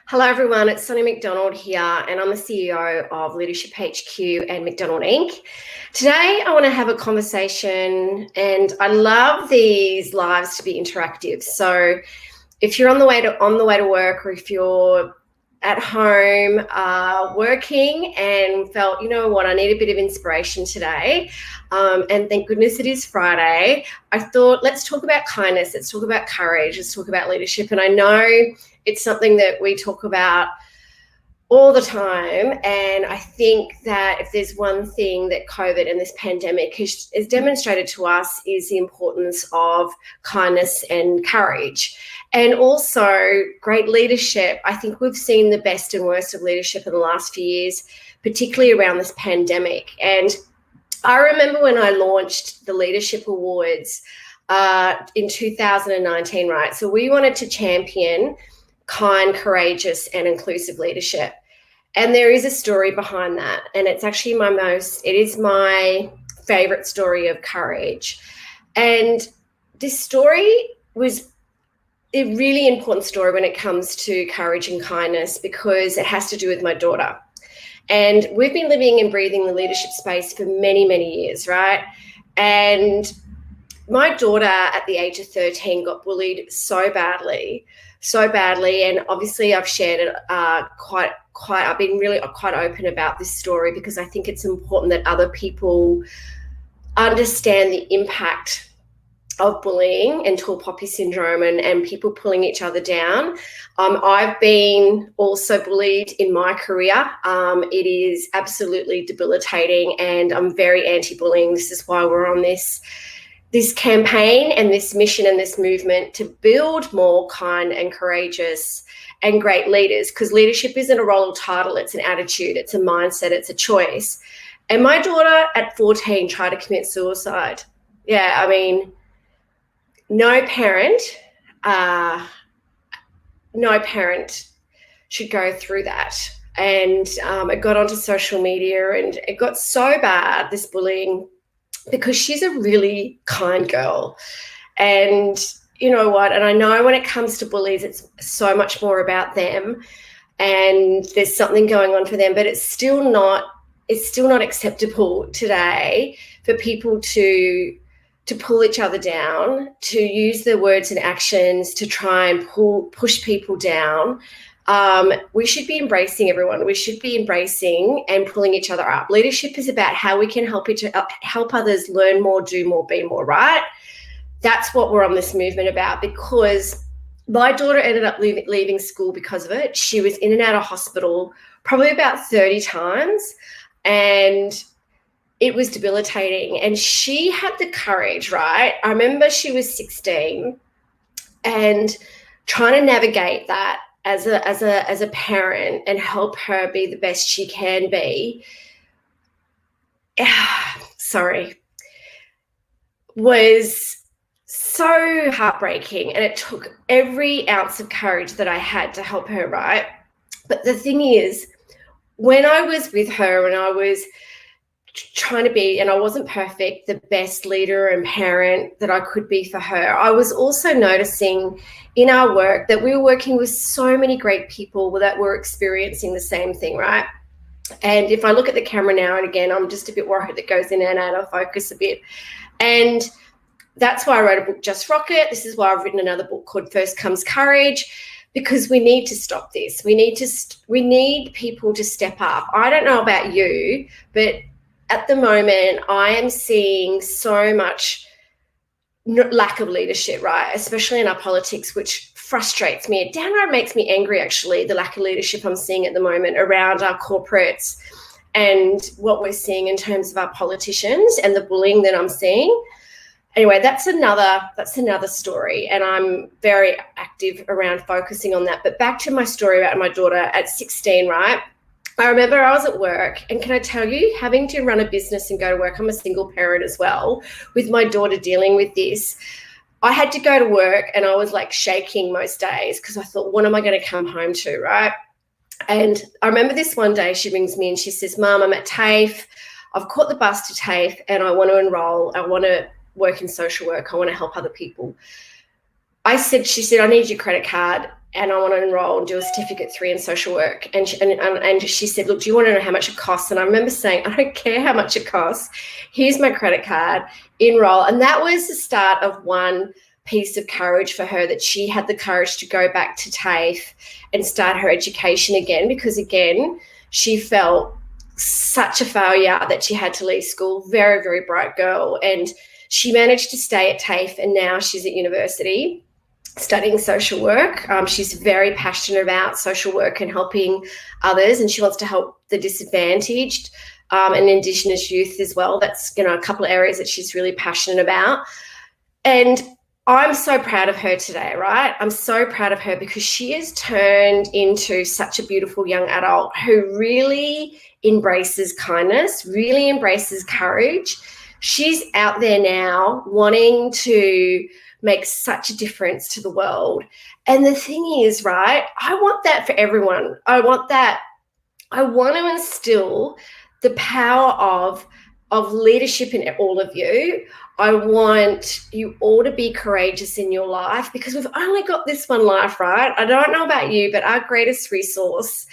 Hello, everyone. It's Sonny McDonald here, and I'm the CEO of Leadership HQ and McDonald Inc. Today, I want to have a conversation, and I love these lives to be interactive. So, if you're on the way to work, or if you're at home working and felt, you know what, I need a bit of inspiration today, and thank goodness it is Friday, I thought, let's talk about kindness, let's talk about courage, let's talk about leadership. And I know it's something that we talk about all the time. And I think that if there's one thing that COVID and this pandemic has demonstrated to us is the importance of kindness and courage. And also great leadership. I think we've seen the best and worst of leadership in the last few years, particularly around this pandemic. And I remember when I launched the Leadership Awards in 2019, right? So we wanted to champion kind, courageous, and inclusive leadership. And there is a story behind that. And it's actually it is my favorite story of courage. And this story was a really important story when it comes to courage and kindness because it has to do with my daughter. And we've been living and breathing the leadership space for many, many years, right? And my daughter at the age of 13 got bullied so badly. And obviously I've shared it I've been really quite open about this story because I think it's important that other people understand the impact of bullying and tall poppy syndrome and people pulling each other down. I've been also bullied in my career. It is absolutely debilitating, and I'm very anti-bullying. This is why we're on this campaign and this mission and this movement to build more kind and courageous and great leaders, because leadership isn't a role or title, it's an attitude, it's a mindset, it's a choice. And my daughter at 14 tried to commit suicide. Yeah, I mean, no parent should go through that. And it got onto social media and it got so bad, this bullying, because she's a really kind girl. And you know what? And I know when it comes to bullies, it's so much more about them and there's something going on for them, but it's still not acceptable today for people to pull each other down, to use their words and actions to try and push people down. We should be embracing everyone. We should be embracing and pulling each other up. Leadership is about how we can help others learn more, do more, be more, right? That's what we're on this movement about, because my daughter ended up leaving school because of it. She was in and out of hospital probably about 30 times, and it was debilitating. And she had the courage, right? I remember she was 16 and trying to navigate that as a parent and help her be the best she can be. Was so heartbreaking, and it took every ounce of courage that I had to help her, right? But the thing is, when I was with her and I was trying to be, and I wasn't perfect, the best leader and parent that I could be for her, I was also noticing in our work that we were working with so many great people that were experiencing the same thing, right? And if I look at the camera now and again, I'm just a bit worried that goes in and out of focus a bit. And that's why I wrote a book, Just Rocket. This is why I've written another book called First Comes Courage, because we need to stop this. We need people to step up. I don't know about you, but at the moment I am seeing so much lack of leadership, right? Especially in our politics, which frustrates me. It downright makes me angry, actually, the lack of leadership I'm seeing at the moment around our corporates and what we're seeing in terms of our politicians and the bullying that I'm seeing. Anyway, that's another story, and I'm very active around focusing on that. But back to my story about my daughter at 16, right? I remember I was at work, and can I tell you, having to run a business and go to work, I'm a single parent as well, with my daughter dealing with this, I had to go to work and I was like shaking most days because I thought, what am I going to come home to, right? And I remember this one day she rings me and she says, Mum, I'm at TAFE. I've caught the bus to TAFE and I want to enroll. I want to work in social work. I want to help other people. She said, I need your credit card. and I want to enroll and do a certificate 3 in social work. And she said, look, do you want to know how much it costs? And I remember saying, I don't care how much it costs. Here's my credit card, enroll. And that was the start of one piece of courage for her, that she had the courage to go back to TAFE and start her education again, because, again, she felt such a failure that she had to leave school. Very, very bright girl. And she managed to stay at TAFE, and now she's at university studying social work. She's very passionate about social work and helping others, and she wants to help the disadvantaged and Indigenous youth as well. That's, a couple of areas that she's really passionate about. And I'm so proud of her today, right? I'm so proud of her because she has turned into such a beautiful young adult who really embraces kindness, really embraces courage. She's out there now wanting to make such a difference to the world. And the thing is, right, I want that for everyone. I want to instill the power of leadership in all of you. I want you all to be courageous in your life, because we've only got this one life, right? I don't know about you, but our greatest resource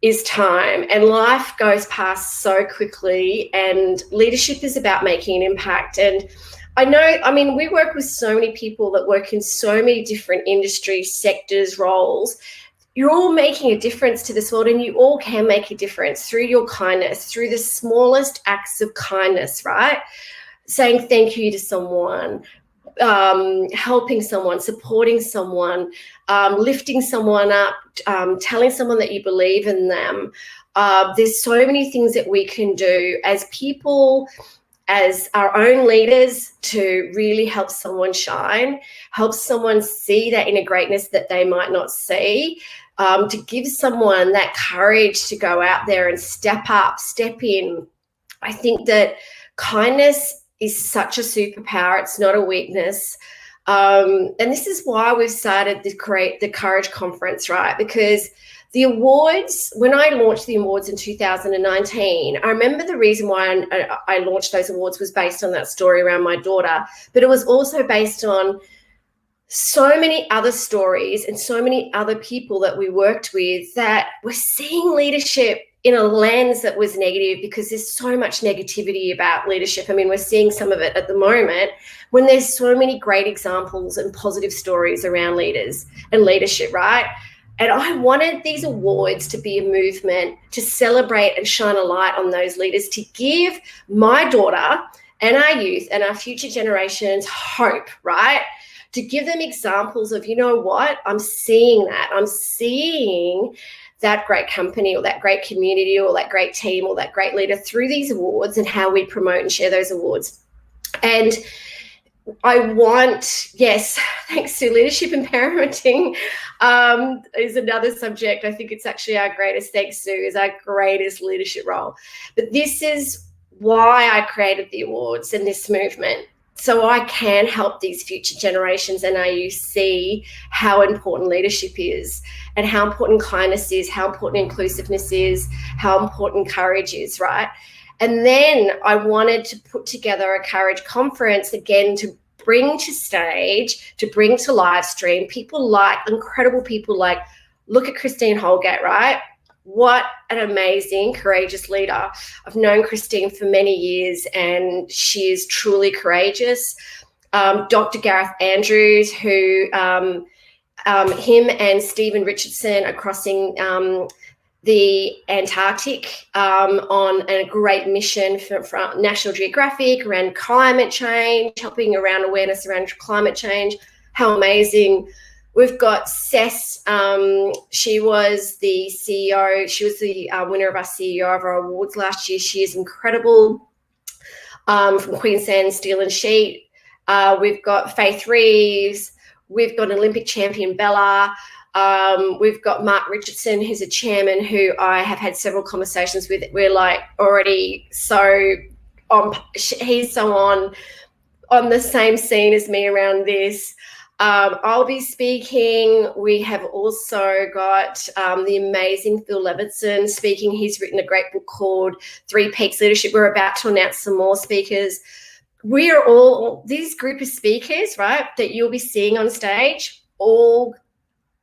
is time, and life goes past so quickly, and leadership is about making an impact. And we work with so many people that work in so many different industries, sectors, roles. You're all making a difference to this world, and you all can make a difference through your kindness, through the smallest acts of kindness, right? Saying thank you to someone, helping someone, supporting someone, lifting someone up, telling someone that you believe in them. There's so many things that we can do as people, as our own leaders, to really help someone shine, help someone see that inner greatness that they might not see, to give someone that courage to go out there and step up, step in. I think that kindness is such a superpower. It's not a weakness. And this is why we've started the Courage Conference, right? Because the awards, when I launched the awards in 2019, I remember the reason why I launched those awards was based on that story around my daughter, but it was also based on so many other stories and so many other people that we worked with that were seeing leadership in a lens that was negative, because there's so much negativity about leadership. I mean, we're seeing some of it at the moment, when there's so many great examples and positive stories around leaders and leadership, right? And I wanted these awards to be a movement to celebrate and shine a light on those leaders, to give my daughter and our youth and our future generations hope, right? To give them examples of, you know what, I'm seeing that. I'm seeing that great company or that great community or that great team or that great leader through these awards, and how we promote and share those awards. And I want, yes, thanks to leadership and parenting is another subject. I think it's actually our greatest thanks to, is our greatest leadership role. But this is why I created the awards and this movement, so I can help these future generations and our youth see how important leadership is, and how important kindness is, how important inclusiveness is, how important courage is, right? And then I wanted to put together a Courage Conference, again, to bring to stage, to bring to live stream people like, incredible people like, look at Christine Holgate, right? What an amazing, courageous leader. I've known Christine for many years, and she is truly courageous. Dr. Gareth Andrews, who him and Stephen Richardson are crossing the Antarctic on a great mission for National Geographic around climate change, helping around awareness around climate change. How amazing. We've got Cess. She was the CEO. She was the winner of our CEO of our awards last year. She is incredible, from Queensland Steel and Sheet. We've got Faith Reeves. We've got Olympic champion Bella. We've got Mark Richardson, who's a chairman who I have had several conversations with. We're like already so on. He's so on the same scene as me around this. I'll be speaking. We have also got the amazing Phil Levinson speaking. He's written a great book called Three Peaks Leadership. We're about to announce some more speakers. We are all, this group of speakers, right, that you'll be seeing on stage, all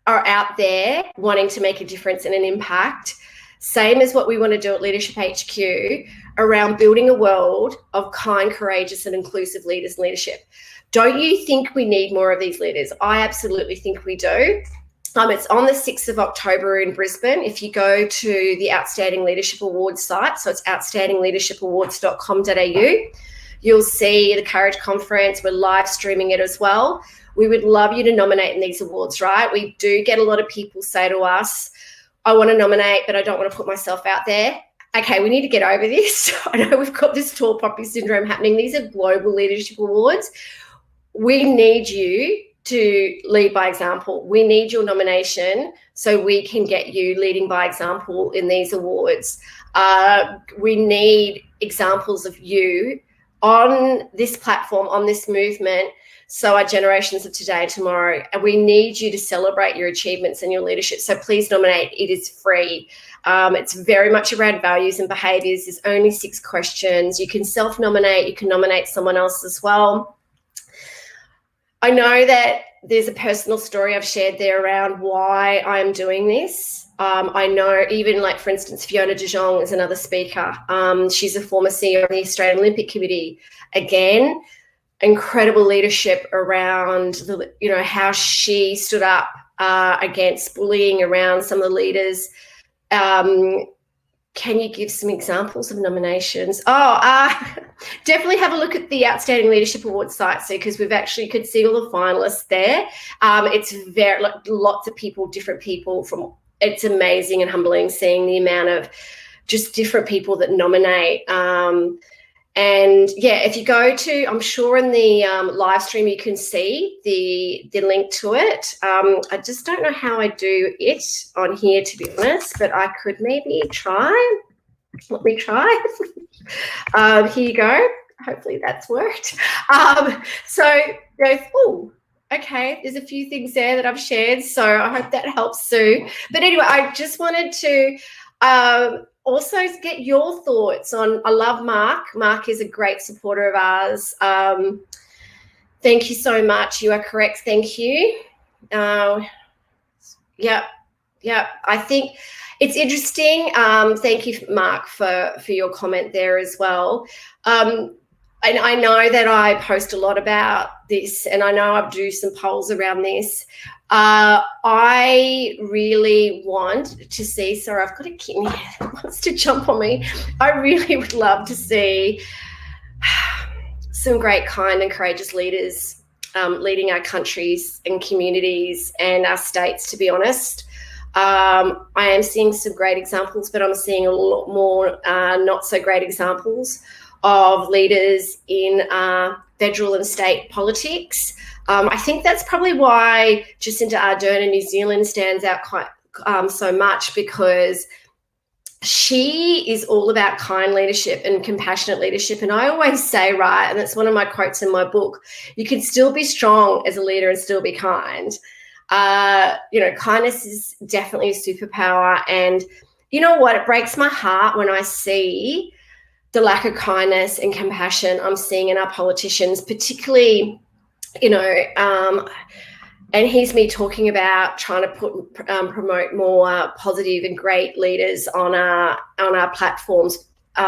are out there wanting to make a difference and an impact, same as what we want to do at Leadership HQ around building a world of kind, courageous, and inclusive leaders and leadership. Don't you think we need more of these leaders? I absolutely think we do. It's on the 6th of October in Brisbane. If you go to the Outstanding Leadership Awards site, so it's outstandingleadershipawards.com.au, you'll see the Courage Conference. We're live streaming it as well. We would love you to nominate in these awards, right? We do get a lot of people say to us, I want to nominate, but I don't want to put myself out there. Okay, we need to get over this. I know we've got this tall poppy syndrome happening. These are global leadership awards. We need you to lead by example. We need your nomination so we can get you leading by example in these awards. We need examples of you on this platform, on this movement, so our generations of today and tomorrow. And we need you to celebrate your achievements and your leadership. So please nominate. It is free. It's very much around values and behaviours. There's only 6 questions. You can self-nominate. You can nominate someone else as well. I know that there's a personal story I've shared there around why I'm doing this. I know even, like, for instance, Fiona de Jong is another speaker. She's a former CEO of the Australian Olympic Committee. Again, incredible leadership around how she stood up against bullying around some of the leaders. Can you give some examples of nominations? Definitely have a look at the Outstanding Leadership Awards site, because we've actually could see all the finalists there. It's very lots of people, different people from. It's amazing and humbling seeing the amount of just different people that nominate. And yeah, if you go to, I'm sure in the live stream you can see the link to it. I just don't know how I do it on here, to be honest, but I could maybe try. Let me try. Here you go. Hopefully that's worked. So there's, okay, there's a few things there that I've shared, so I hope that helps, Sue. But anyway, I just wanted to also get your thoughts on, I love Mark. Mark is a great supporter of ours. Thank you so much. You are correct. Thank you. Yeah. I think it's interesting. Thank you, Mark, for your comment there as well. And I know that I post a lot about this, and I know I do some polls around this. I really want to see, sorry, I've got a kitten here that wants to jump on me. I really would love to see some great, kind and courageous leaders leading our countries and communities and our states, to be honest. I am seeing some great examples, but I'm seeing a lot more not so great examples of leaders in federal and state politics. I think that's probably why Jacinda Ardern in New Zealand stands out quite so much, because she is all about kind leadership and compassionate leadership. And I always say, right, and that's one of my quotes in my book, you can still be strong as a leader and still be kind. Kindness is definitely a superpower. And you know what? It breaks my heart when I see the lack of kindness and compassion I'm seeing in our politicians, particularly, and here's me talking about trying to promote more positive and great leaders on our platforms,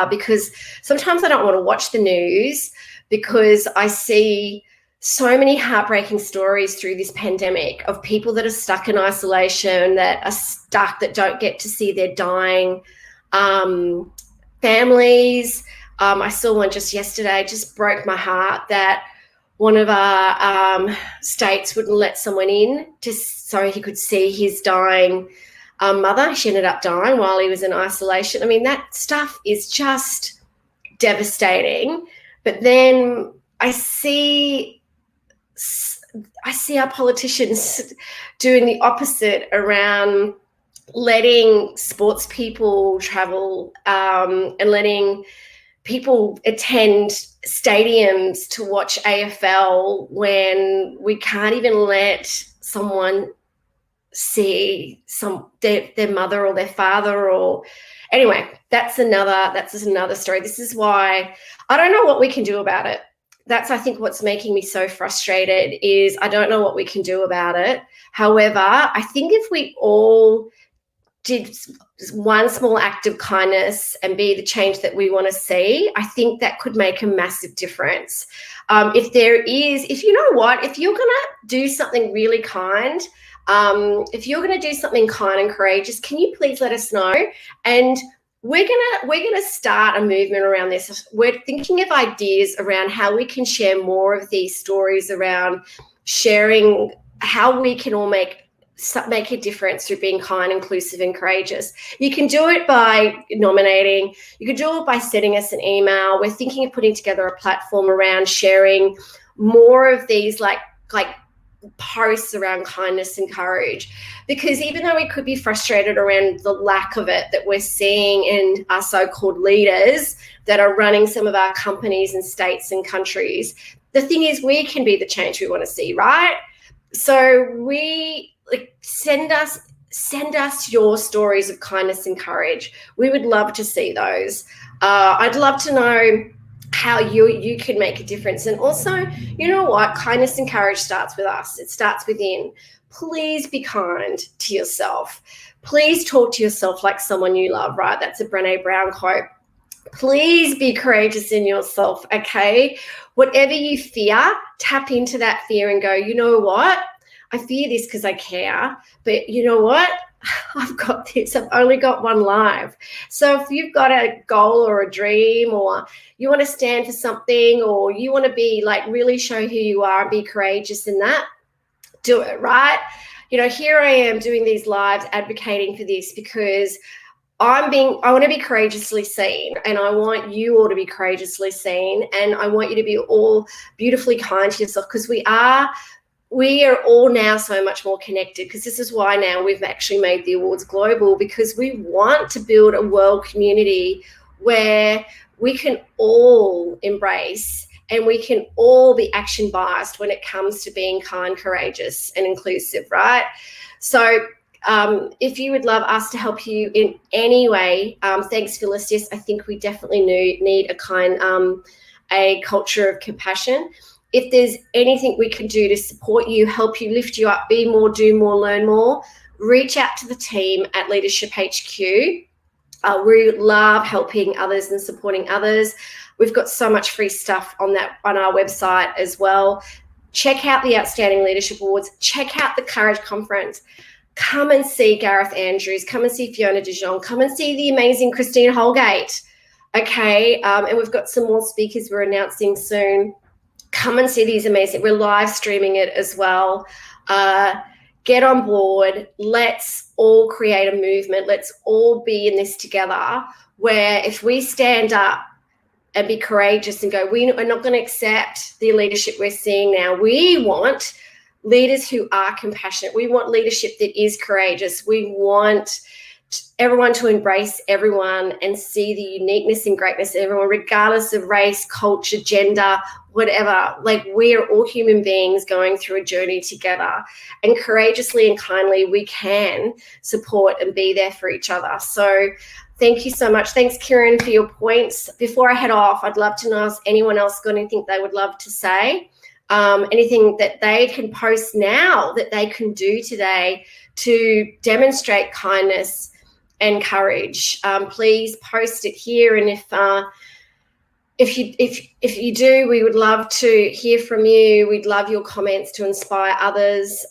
because sometimes I don't want to watch the news, because I see so many heartbreaking stories through this pandemic of people that are stuck in isolation, that don't get to see their dying families. I saw one just yesterday, just broke my heart, that one of our states wouldn't let someone in just so he could see his dying mother. She ended up dying while he was in isolation. I mean, that stuff is just devastating. But then I see our politicians doing the opposite around letting sports people travel and letting people attend stadiums to watch AFL when we can't even let someone see their mother or their father. Or anyway, that's another story. This is why I don't know what we can do about it. that's, I think, what's making me so frustrated is I don't know what we can do about it. However, I think if we all did one small act of kindness and be the change that we want to see, I think that could make a massive difference. If you know what, if you're going to do something really kind, if you're going to do something kind and courageous, can you please let us know? And we're gonna start a movement around this. We're thinking of ideas around how we can share more of these stories around sharing how we can all make a difference through being kind, inclusive, and courageous. You can do it by nominating. You can do it by sending us an email. We're thinking of putting together a platform around sharing more of these like posts around kindness and courage, because even though we could be frustrated around the lack of it that we're seeing in our so-called leaders that are running some of our companies and states and countries, the thing is we can be the change we want to see, right? So send us your stories of kindness and courage. We would love to see those. I'd love to know how you can make a difference. And also, you know what? Kindness and courage starts with us. It starts within. Please be kind to yourself. Please talk to yourself like someone you love, right? That's a Brené Brown quote. Please be courageous in yourself, okay? Whatever you fear, tap into that fear and go, you know what? I fear this because I care, but you know what? I've got this. I've only got one life. So if you've got a goal or a dream, or you want to stand for something, or you want to be really show who you are and be courageous in that, do it, right? Here I am doing these lives advocating for this because I want to be courageously seen, and I want you all to be courageously seen, and I want you to be all beautifully kind to yourself, because we are all now so much more connected, because this is why now we've actually made the awards global, because we want to build a world community where we can all embrace and we can all be action biased when it comes to being kind, courageous, and inclusive, right? So if you would love us to help you in any way, thanks, Phyllis. Yes, I think we definitely need a culture of compassion. If there's anything we can do to support you, help you, lift you up, be more, do more, learn more, reach out to the team at Leadership HQ. We love helping others and supporting others. We've got so much free stuff on our website as well. Check out the Outstanding Leadership Awards. Check out the Courage Conference. Come and see Gareth Andrews. Come and see Fiona de Jong. Come and see the amazing Christine Holgate. Okay, and we've got some more speakers we're announcing soon. Come and see these amazing. We're live streaming it as well. Get on board. Let's all create a movement. Let's all be in this together, where if we stand up and be courageous and go, we are not going to accept the leadership we're seeing now. We want leaders who are compassionate. We want leadership that is courageous. We want everyone to embrace everyone and see the uniqueness and greatness of everyone, regardless of race, culture, gender, whatever. We are all human beings going through a journey together, and courageously and kindly we can support and be there for each other. So thank you so much. Thanks, Kieran, for your points. Before I head off, I'd love to know if anyone else got anything they would love to say, anything that they can post now that they can do today to demonstrate kindness and courage. Please post it here, and if you do, we would love to hear from you. We'd love your comments to inspire others.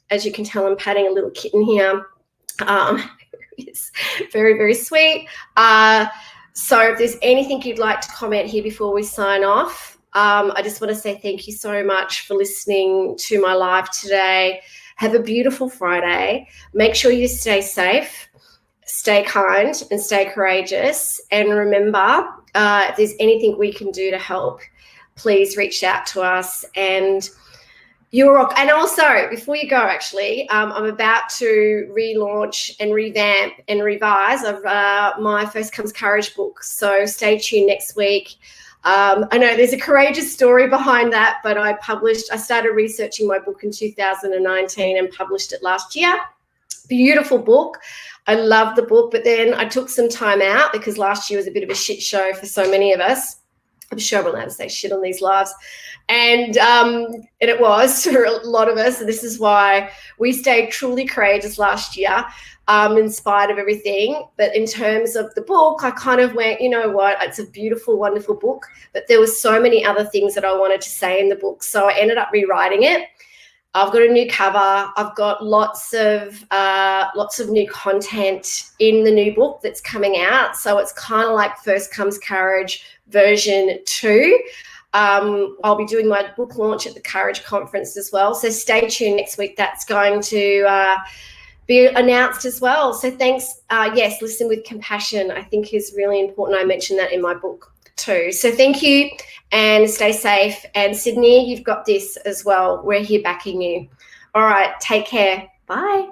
As you can tell, I'm patting a little kitten here. It's very, very sweet. So if there's anything you'd like to comment here before we sign off, I just want to say thank you so much for listening to my live today. Have a beautiful Friday. Make sure you stay safe, stay kind, and stay courageous. And remember, if there's anything we can do to help, please reach out to us. And you're rock. And also, before you go, actually, I'm about to relaunch and revamp and revise of my First Comes Courage book. So stay tuned next week. I know there's a courageous story behind that, but I started researching my book in 2019 and published it last year. Beautiful book. I love the book, but then I took some time out because last year was a bit of a shit show for so many of us. I'm sure I'm allowed to say shit on these lives. And it was for a lot of us. And this is why we stayed truly courageous last year, in spite of everything. But in terms of the book, I kind of went, you know what, it's a beautiful, wonderful book. But there was so many other things that I wanted to say in the book. So I ended up rewriting it. I've got a new cover. I've got lots of new content in the new book that's coming out. So it's kind of like First Comes Courage version 2. I'll be doing my book launch at the Courage Conference as well. So stay tuned next week. That's going to be announced as well. So thanks. Yes, Listen with Compassion, I think, is really important. I mentioned that in my book too. So thank you and stay safe. And Sydney, you've got this as well. We're here backing you. All right, take care. Bye.